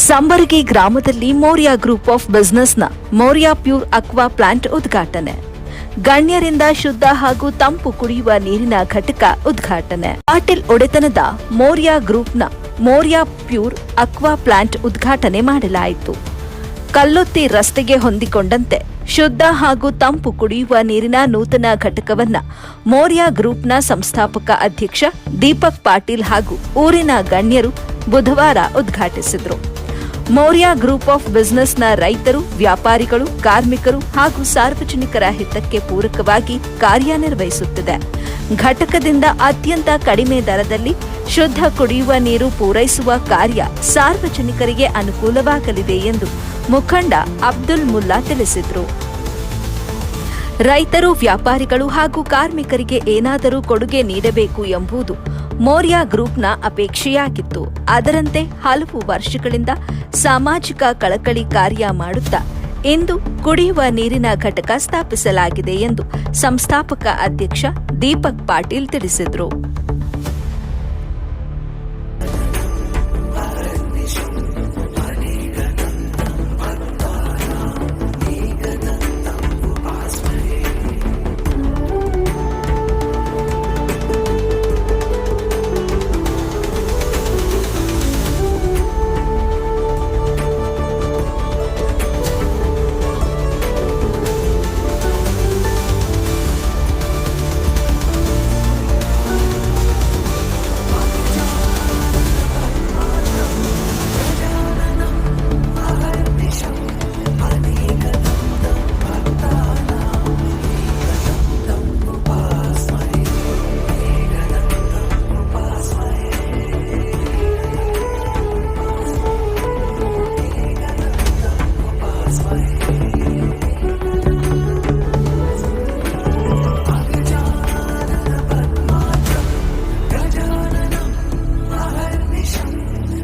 ಸಂಬರಗಿ ಗ್ರಾಮದಲ್ಲಿ Maurya group of ಬಿಸಿನೆಸ್ನ Maurya pure aqua plant ಉದ್ಘಾಟನೆ. ಗಣ್ಯರಿಂದ ಶುದ್ಧ ಹಾಗೂ ತಂಪು ಕುಡಿಯುವ ನೀರಿನ ಘಟಕ ಉದ್ಘಾಟನೆ. ಪಾಟೀಲ್ ಒಡೆತನದ ಮೌರ್ಯ ಗ್ರೂಪ್ನ ಮೌರ್ಯ ಪ್ಯೂರ್ ಅಕ್ವಾ ಪ್ಲಾಂಟ್ ಉದ್ಘಾಟನೆ ಮಾಡಲಾಯಿತು. ಕಲ್ಲೊತ್ತಿ ರಸ್ತೆಗೆ ಹೊಂದಿಕೊಂಡಂತೆ ಶುದ್ಧ ಹಾಗೂ ತಂಪು ಕುಡಿಯುವ ನೀರಿನ ನೂತನ ಘಟಕವನ್ನ ಮೌರ್ಯ ಗ್ರೂಪ್ನ ಸಂಸ್ಥಾಪಕ ಅಧ್ಯಕ್ಷ ದೀಪಕ್ ಪಾಟೀಲ್ ಹಾಗೂ ಊರಿನ ಗಣ್ಯರು ಬುಧವಾರ ಉದ್ಘಾಟಿಸಿದರು. ಮೌರ್ಯ ಗ್ರೂಪ್ ಆಫ್ ಬಿಸಿನೆಸ್ನ ರೈತರು, ವ್ಯಾಪಾರಿಗಳು, ಕಾರ್ಮಿಕರು ಹಾಗೂ ಸಾರ್ವಜನಿಕರ ಹಿತಕ್ಕೆ ಪೂರಕವಾಗಿ ಕಾರ್ಯನಿರ್ವಹಿಸುತ್ತಿದೆ. ಘಟಕದಿಂದ ಅತ್ಯಂತ ಕಡಿಮೆ ದರದಲ್ಲಿ ಶುದ್ಧ ಕುಡಿಯುವ ನೀರು ಪೂರೈಸುವ ಕಾರ್ಯ ಸಾರ್ವಜನಿಕರಿಗೆ ಅನುಕೂಲವಾಗಲಿದೆ ಎಂದು ಮುಖಂಡ ಅಬ್ದುಲ್ ಮುಲ್ಲಾ ತಿಳಿಸಿದರು. ರೈತರು, ವ್ಯಾಪಾರಿಗಳು ಹಾಗೂ ಕಾರ್ಮಿಕರಿಗೆ ಏನಾದರೂ ಕೊಡುಗೆ ನೀಡಬೇಕು ಎಂಬುದು ಮೌರ್ಯ ಗ್ರೂಪ್ನ ಅಪೇಕ್ಷೆಯಾಗಿತ್ತು. ಅದರಂತೆ ಹಲವು ವರ್ಷಗಳಿಂದ ಸಾಮಾಜಿಕ ಕಳಕಳಿ ಕಾರ್ಯ ಮಾಡುತ್ತಾ ಇಂದು ಕುಡಿಯುವ ನೀರಿನ ಘಟಕ ಸ್ಥಾಪಿಸಲಾಗಿದೆ ಎಂದು ಸಂಸ್ಥಾಪಕ ಅಧ್ಯಕ್ಷ ದೀಪಕ್ ಪಾಟೀಲ್ ತಿಳಿಸಿದರು.